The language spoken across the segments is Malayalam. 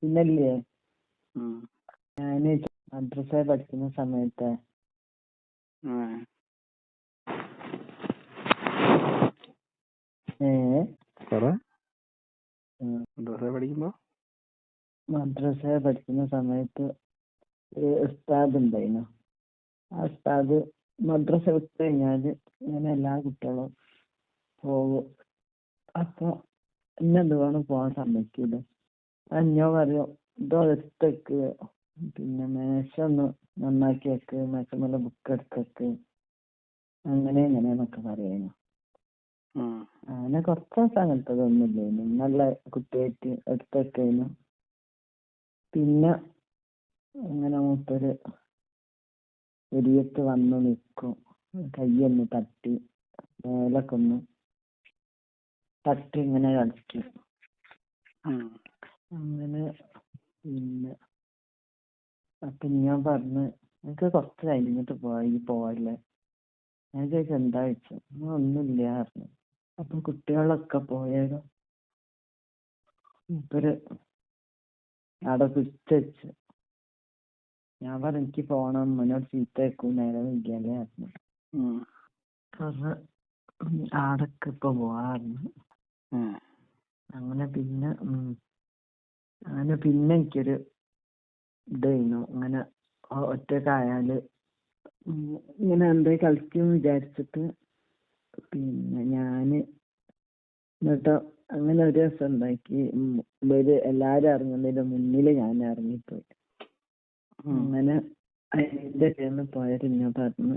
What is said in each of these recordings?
പിന്നല്ലേ ഉം. ഞാന് മദ്രസ പഠിക്കുന്ന സമയത്ത് ഉം. പറ. പഠിക്കുമ്പോ മദ്രസ പഠിക്കുന്ന സമയത്ത് ഒരു ഉസ്താദ് ഉണ്ടായിരുന്നു. ആ ഉസ്താദ് മദ്രസ വിട്ട് കഴിഞ്ഞാല് ഇങ്ങനെ എല്ലാ കുട്ടികളും പോകും. അപ്പൊ ഇന്നെന്ത് വേണം പോകാൻ സമ്മതിക്കൂല. ഞാൻ പറയും ഇതോ എടുത്തേക്ക്, പിന്നെ മേശ ഒന്ന് നന്നാക്കി വെക്ക്, മേശമേലെ ബുക്ക് എടുത്തേക്ക്, അങ്ങനെ എങ്ങനെയാന്നൊക്കെ പറയുന്നു. അങ്ങനെ കുറച്ച് ദിവസം അങ്ങനത്തെ ഒന്നുമില്ലേനു. നല്ല കുട്ടിയായിട്ട് എടുത്തേക്കേനു. പിന്നെ അങ്ങനെ മൂപ്പര് ഒരിയത്ത് വന്ന് നിൽക്കും, കയ്യൊന്ന് തട്ടി മേലൊക്കെ ഒന്ന് തട്ടി ഇങ്ങനെ കളിക്കും. അങ്ങനെ പിന്നെ അപ്പൊ ഞാൻ പറഞ്ഞ് എനിക്ക് കുറച്ച് കഴിഞ്ഞിട്ട് പോവല്ലേ. ഞാൻ ചോദിച്ചു എന്താ വെച്ചു. ഒന്നുമില്ല പറഞ്ഞു. അപ്പൊ കുട്ടികളൊക്കെ പോയാലും മൂപ്പര് അവിടെ പിടിച്ചു. ഞാൻ പറഞ്ഞു എനിക്ക് പോണം, എന്നോട് ചീത്ത വെക്കും നേരം വൈകിയാലേ പറഞ്ഞു. കാരണം ആടൊക്കെ ഇപ്പൊ പോവാറുണ്ട്. അങ്ങനെ പിന്നെ എനിക്കൊരു ഇതായിരുന്നു. അങ്ങനെ ഒറ്റക്കായാല് ഇങ്ങനെ എന്തോ കളിക്കും വിചാരിച്ചിട്ട് പിന്നെ ഞാന് എന്നിട്ടോ അങ്ങനെ ഒരു ദിവസം ഉണ്ടാക്കി. എല്ലാരും ഇറങ്ങുന്നതിന്റെ മുന്നില് ഞാൻ ഇറങ്ങിപ്പോയി. അങ്ങനെ അതിന്റെ ചേർന്ന് പോയത് ഞാൻ പറഞ്ഞു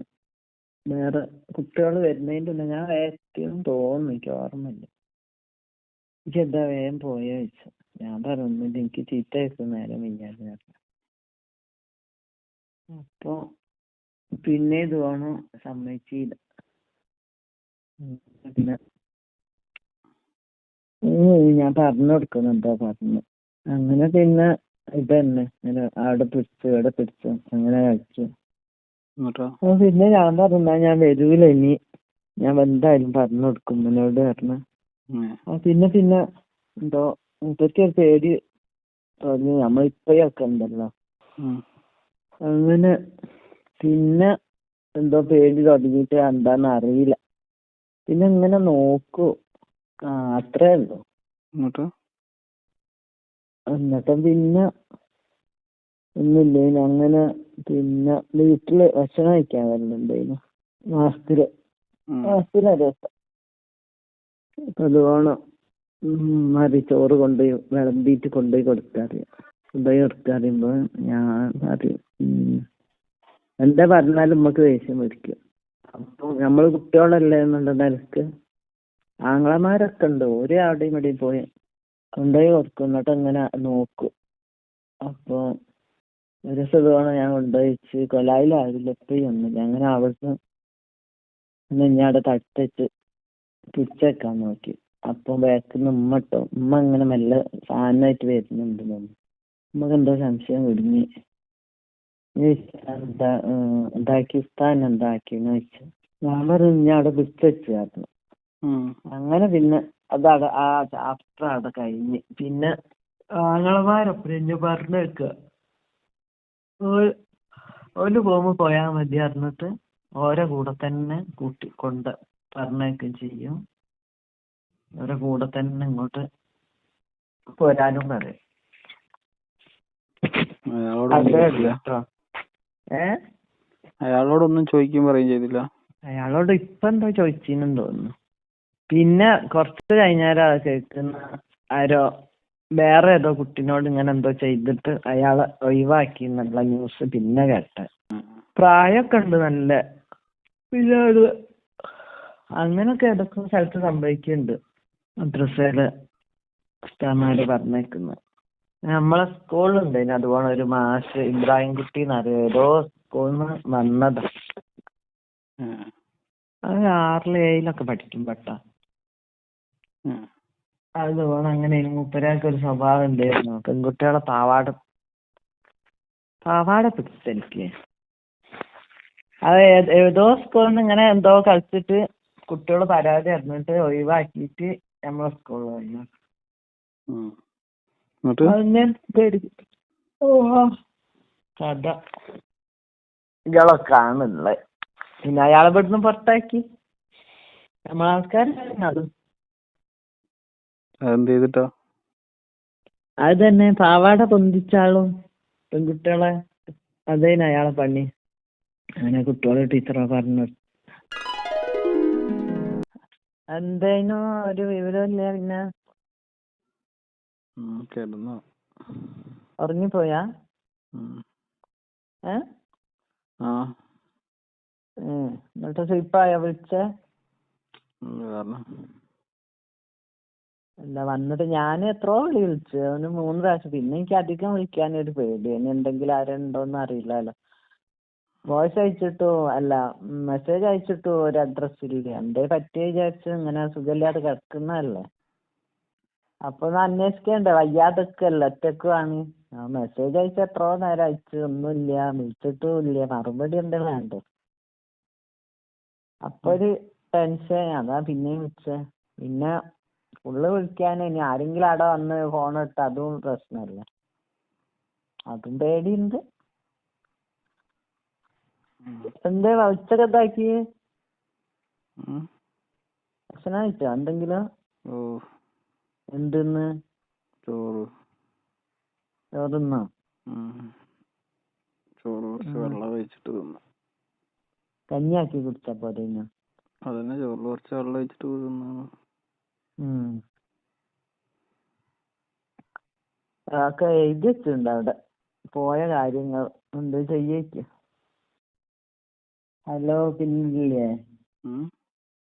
വേറെ കുട്ടികൾ വരുന്നതിന്റെ ഉള്ള ഞാൻ എത്തിയെന്ന് തോന്നുന്നു, എനിക്ക് ഓർമ്മയില്ല. എനിക്ക് എന്താ വേഗം പോയ വെച്ചു. ഞാൻ പറഞ്ഞില്ല, എനിക്ക് ചീത്ത വെക്കും നേരം വയ്യാതെ പറഞ്ഞു. അപ്പൊ പിന്നെ ഇത് വേണം സമ്മതിച്ചില്ല. പിന്നെ ഞാൻ പറഞ്ഞു കൊടുക്കുന്നുണ്ടോ പറഞ്ഞു. അങ്ങനെ പിന്നെ ഇതന്നെ ഇങ്ങനെ അവിടെ പിടിച്ചു അങ്ങനെ കളിച്ചു. പിന്നെ ഞാൻ പറഞ്ഞ ഞാൻ വരൂല ഇനി, ഞാൻ എന്തായാലും പറഞ്ഞു കൊടുക്കും എന്നോട് പറഞ്ഞു. പിന്നെ എന്തോ മുപ്പത്തി ഒരു പേര് പറഞ്ഞു. നമ്മളിപ്പോഴൊക്കെ ഉണ്ടല്ലോ അങ്ങനെ പിന്നെ എന്തോ പേടി തുടങ്ങിയിട്ട് എന്താന്ന് അറിയില്ല. പിന്നെ ഇങ്ങനെ നോക്കൂ, അത്രേ ഉള്ളൂ. എന്നിട്ടും പിന്നെ ഒന്നുമില്ല. അങ്ങനെ പിന്നെ വീട്ടില് ഭക്ഷണം കഴിക്കാൻ വരലുണ്ടായിരുന്നു മാസത്തിലൊരു ദിവസം. അതുവേണം ചോറ് കൊണ്ടുപോയി വിളമ്പിയിട്ട് കൊണ്ടുപോയി കൊടുക്കാറിയുമ്പോ ഞാൻ അറിയും എന്താ പറഞ്ഞാലും നമുക്ക് ദേഷ്യം പിടിക്കും. അപ്പൊ നമ്മള് കുട്ടികളല്ലേ എന്നുള്ള നിലക്ക് ആങ്ങളമാരൊക്കെ ഉണ്ട്, ഒരേ അവിടെയും ഇവിടെയും പോയി കൊണ്ടുപോയി കൊടുക്കും. എന്നിട്ട് ഇങ്ങനെ നോക്കും. അപ്പൊ ഒരു ദിവസം ഞാൻ കൊണ്ടുപോയിച്ച് കൊലായിലാവില്ല എപ്പോഴും ഒന്നുമില്ല. അങ്ങനെ അവിടുന്ന് ഞാൻ അവിടെ തട്ടിച്ച് പിടിച്ചേക്കാൻ നോക്കി. അപ്പൊ ബാക്കിന്ന് ഉമ്മ ഇങ്ങനെ മെല്ലെ സാധനമായിട്ട് വരുന്നുണ്ട്. നമുക്ക് എന്തോ സംശയം കുടുങ്ങി. പാകിസ്ഥാൻ എന്താക്കിന്ന് വെച്ചു. ഞാൻ പറഞ്ഞു ഞാൻ അവിടെ പിടിച്ചു പറഞ്ഞു. അങ്ങനെ പിന്നെ അതവിടെ ആ ചാപ്റ്റർ അവിടെ കഴിഞ്ഞ്. പിന്നെ ആങ്ങളമാരൊപ്പം പറഞ്ഞേക്കുക ഓല് പോകുമ്പോ പോയാ മതി പറഞ്ഞിട്ട് ഓരോ കൂടെ തന്നെ കൊണ്ട് പറഞ്ഞേക്കും ചെയ്യും. ഓരോ കൂടെ തന്നെ ഇങ്ങോട്ട് പോരാനും പറയും. അയാളോടൊന്നും ചോദിക്കും പറയും ചെയ്തില്ല. അയാളോട് ഇപ്പൊ എന്തോ ചോദിച്ചിന്നും തോന്നുന്നു. പിന്നെ കുറച്ച് കഴിഞ്ഞാലാ കേൾക്കുന്ന ആരോ വേറെ ഏതോ കുട്ടിനോട് ഇങ്ങനെ എന്തോ ചെയ്തിട്ട് അയാളെ ഒഴിവാക്കി എന്നുള്ള ന്യൂസ് പിന്നെ കേട്ടെ. പ്രായമൊക്കെ ഉണ്ട് നല്ല. പിന്നെ അങ്ങനൊക്കെ ഏതൊക്കെ സ്ഥലത്ത് സംഭവിക്കുന്നുണ്ട്. മദ്രസയില് ഉസ്താദ്മാര് പറഞ്ഞേക്കുന്നത്. നമ്മളെ സ്കൂളിലുണ്ടായിരുന്നു അതുപോലെ ഒരു മാഷ് ഇബ്രാഹിം കുട്ടി എന്നറിയോ, ഏതോ സ്കൂളിൽ നിന്ന് വന്നതാ. അത് 6 7 പഠിക്കുമ്പോട്ടാ. അതുപോലെ അങ്ങനെ മൂപ്പരാൾക്ക് ഒരു സ്വഭാവം ഉണ്ടായിരുന്നു. പെൺകുട്ടികളെ പാവാട പിടിച്ചെനിക്ക്. അത് ഏതോ സ്കൂളിൽ നിന്ന് ഇങ്ങനെ എന്തോ കളിച്ചിട്ട് കുട്ടികൾ പരാതി അറിഞ്ഞിട്ട് ഒഴിവാക്കിയിട്ട് നമ്മളെ സ്കൂളിൽ വന്നു. എന്നിട്ട് പിന്നെ കഥ ഇയാളൊക്കെ ആണുള്ളത്. പിന്നെ അയാളെ ഇവിടുന്ന് പുറത്താക്കി നമ്മളാൾക്കാരും. അതെന്ത് ചെയ്തിട്ടാ? അത് തന്നെ പാവാട പൊന്തിച്ചാളും പെൺകുട്ടികളെ അതേന് അയാളെ പണി. അങ്ങനെ കുട്ടികളെ ടീച്ചറോ പറഞ്ഞു. എന്തേനു ഒരു വിവരമില്ല. പിന്നെ കിടന്നോ? ഉറങ്ങിപ്പോയാ? എന്നിട്ട് സ്ലിപ്പായോ വിളിച്ചേ? അല്ല വന്നിട്ട് ഞാൻ എത്രയോ വിളിച്ചു അവന് 3 പ്രാവശ്യം. പിന്നെ എനിക്ക് അധികം വിളിക്കാനൊരു പേടി, ഇനി എന്തെങ്കിലും ആരുണ്ടോന്ന് അറിയില്ലല്ലോ. വോയിസ് അയച്ചിട്ടു അല്ല മെസ്സേജ് അയച്ചിട്ടു ഒരു അഡ്രസ് ഇല്ല. എന്തേ പറ്റിയ വിചാരിച്ചു. ഇങ്ങനെ സുഖമില്ലാതെ കിടക്കുന്നതല്ലേ, അപ്പൊ ഒന്ന് അന്വേഷിക്കണ്ടേ. വയ്യാതൊക്കെയല്ല, ഒറ്റക്കുമാണ്. മെസ്സേജ് അയച്ച എത്രയോ നേരം അയച്ചു, ഒന്നുമില്ല. വിളിച്ചിട്ടും ഇല്ല, മറുപടി എന്തെങ്കിലും വേണ്ടേ. അപ്പൊ ഒരു ടെൻഷൻ, അതാ പിന്നെയും വിളിച്ചേ. പിന്നെ ഫുള്ള് വിളിക്കാൻ ഇനി ആരെങ്കിലും അവിടെ വന്ന് ഫോൺ ഇട്ട് അതും പ്രശ്നമല്ല, അതും പേടിയുണ്ട്. എന്തേ ഉച്ചക്ക് എന്താക്കി? ഭക്ഷണം കഴിച്ചോ എന്തെങ്കിലും? എന്തെന്ന്? ചോറുന്നോ? വെള്ളം ഒഴിച്ചിട്ട് തിന്നു. കഞ്ഞിയാക്കി കുടിച്ച പോരെ? അതന്നെ, ചോറിൽ കുറച്ച് വെള്ളം ഒഴിച്ചിട്ട് തിന്നു. ഒക്കെ എഴുതി വെച്ചിട്ടുണ്ട് അവിടെ പോയ കാര്യങ്ങൾ. എന്ത് ചെയ്യേക്ക്? ഹലോ, പിന്നില്ലേ?